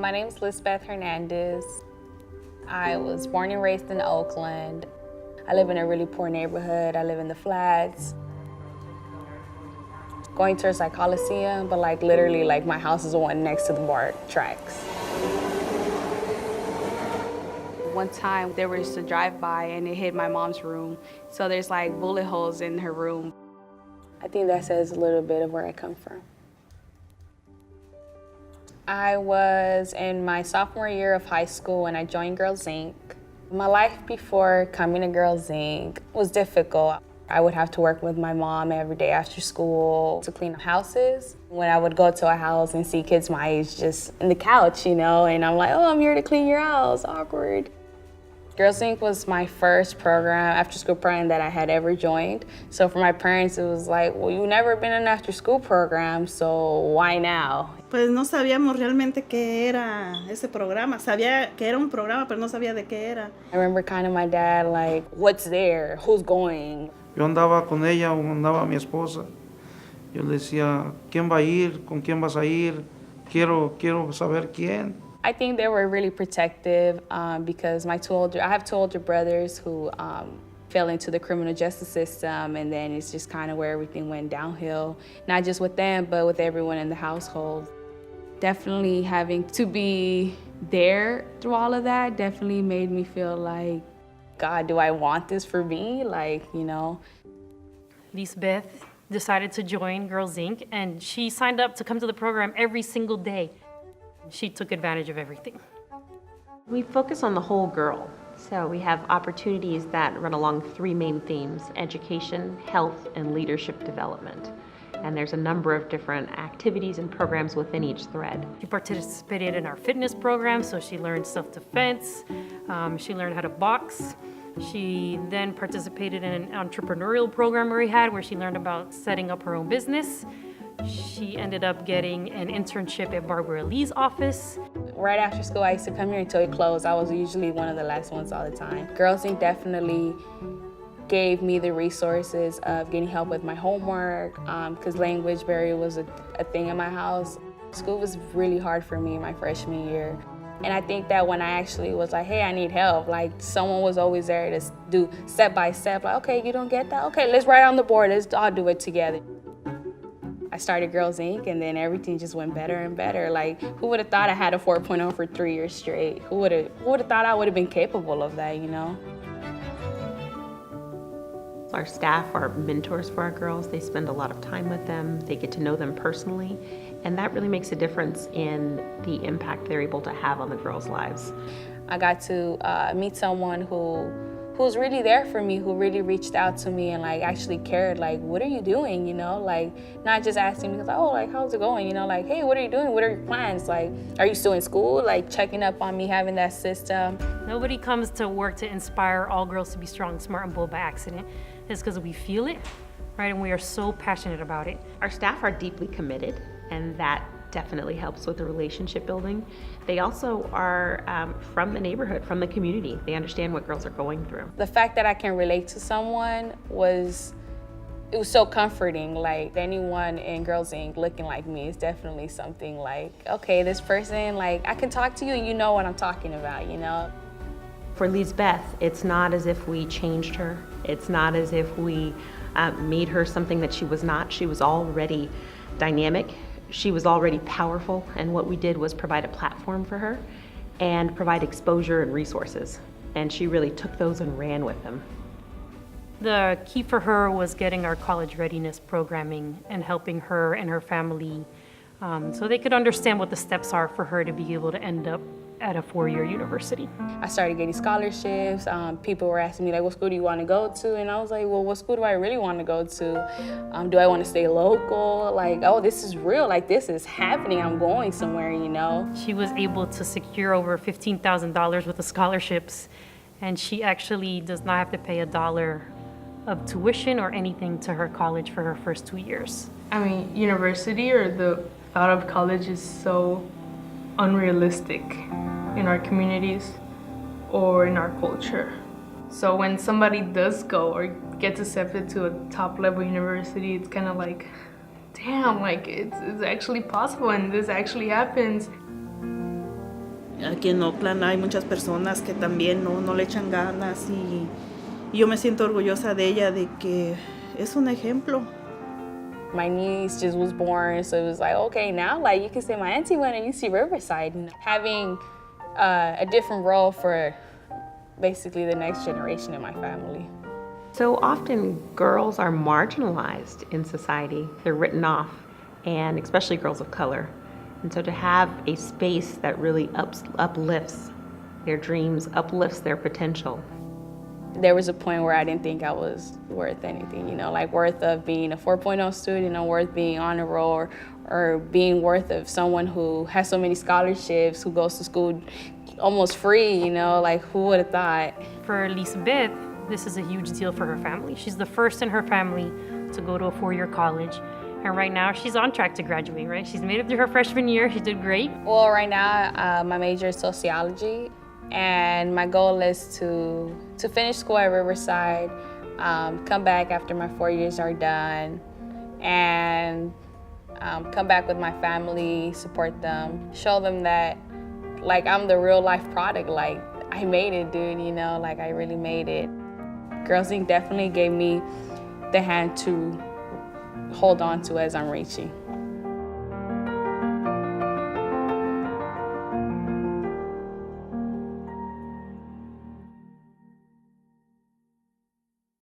My name is Lizbeth Hernandez. I was born and raised in Oakland. I live in a really poor neighborhood. I live in the flats. Going towards like Coliseum, but like literally like my house is the one next to the BART tracks. One time there was a drive-by and it hit my mom's room. So there's like bullet holes in her room. I think that says a little bit of where I come from. I was in my sophomore year of high school when I joined Girls Inc. My life before coming to Girls Inc. was difficult. I would have to work with my mom every day after school to clean houses. When I would go to a house and see kids my age just in the couch, you know, and I'm like, oh, I'm here to clean your house, awkward. Girls Inc. was my first program, after-school program that I had ever joined. So for my parents, it was like, well, you've never been in an after-school program, so why now? Pues no sabíamos realmente qué era ese programa. Sabía que era un programa, pero no sabía de qué era. I remember kind of my dad like, what's there? Who's going? Yo andaba con ella o andaba mi esposa. Yo le decía, ¿quién va a ir? ¿Con quién vas a ir? Quiero saber quién. I think they were really protective because I have two older brothers who fell into the criminal justice system, and then it's just kind of where everything went downhill, not just with them, but with everyone in the household. Definitely having to be there through all of that definitely made me feel like, God, do I want this for me? Like, you know. Lizbeth decided to join Girls Inc. and she signed up to come to the program every single day. She took advantage of everything. We focus on the whole girl. So we have opportunities that run along three main themes: education, health, and leadership development. And there's a number of different activities and programs within each thread. She participated in our fitness program, so she learned self-defense. She learned how to box. She then participated in an entrepreneurial program we had where she learned about setting up her own business. She ended up getting an internship at Barbara Lee's office. Right after school, I used to come here until it closed. I was usually one of the last ones all the time. Girls Inc. definitely gave me the resources of getting help with my homework, because language barrier was a thing in my house. School was really hard for me my freshman year. And I think that when I actually was like, hey, I need help, like someone was always there to do step by step, like, okay, you don't get that? Okay, let's write on the board, let's all do it together. I started Girls Inc. and then everything just went better and better. Like, who would have thought I had a 4.0 for 3 years straight? Who would have thought I would have been capable of that, you know? Our staff are mentors for our girls. They spend a lot of time with them. They get to know them personally. And that really makes a difference in the impact they're able to have on the girls' lives. I got to meet someone who's really there for me, who really reached out to me and like actually cared, like, what are you doing, you know? Like, not just asking me, because, oh, like, how's it going? You know, like, hey, what are you doing? What are your plans? Like, are you still in school? Like, checking up on me, having that system. Nobody comes to work to inspire all girls to be strong, smart, and bold by accident. It's because we feel it, right? And we are so passionate about it. Our staff are deeply committed, and that definitely helps with the relationship building. They also are from the neighborhood, from the community. They understand what girls are going through. The fact that I can relate to someone was so comforting. Like, anyone in Girls Inc. looking like me is definitely something like, okay, this person, like, I can talk to you and you know what I'm talking about, you know? For Lizbeth, it's not as if we changed her. It's not as if we made her something that she was not. She was already dynamic. She was already powerful, and what we did was provide a platform for her and provide exposure and resources. And she really took those and ran with them. The key for her was getting our college readiness programming and helping her and her family so they could understand what the steps are for her to be able to end up at a four-year university. I started getting scholarships. People were asking me, like, what school do you want to go to? And I was like, well, what school do I really want to go to? Do I want to stay local? Like, oh, this is real. Like, this is happening. I'm going somewhere, you know? She was able to secure over $15,000 worth of scholarships, and she actually does not have to pay $1 of tuition or anything to her college for her first 2 years. I mean, university or the thought of college is so unrealistic in our communities or in our culture. So when somebody does go or gets accepted to a top level university, it's kind of like, damn, like it's actually possible and this actually happens. Aquí en Oakland hay muchas personas que también no le echan ganas y yo me siento orgullosa de ella, de que es un ejemplo. My niece just was born, so it was like, okay, now like you can say my auntie went to UC Riverside. And having a different role for basically the next generation in my family. So often girls are marginalized in society. They're written off, and especially girls of color. And so to have a space that really uplifts their dreams, uplifts their potential. There was a point where I didn't think I was worth anything, you know, like worth of being a 4.0 student or worth being on a roll or being worth of someone who has so many scholarships, who goes to school almost free, you know, like who would have thought? For Lizbeth, this is a huge deal for her family. She's the first in her family to go to a 4-year college. And right now, she's on track to graduate, right? She's made it through her freshman year. She did great. Well, right now, my major is sociology, and my goal is to finish school at Riverside, come back after my 4 years are done, and come back with my family, support them, show them that, like, I'm the real life product. Like, I made it, dude, you know, like, I really made it. Girls Inc. definitely gave me the hand to hold on to as I'm reaching.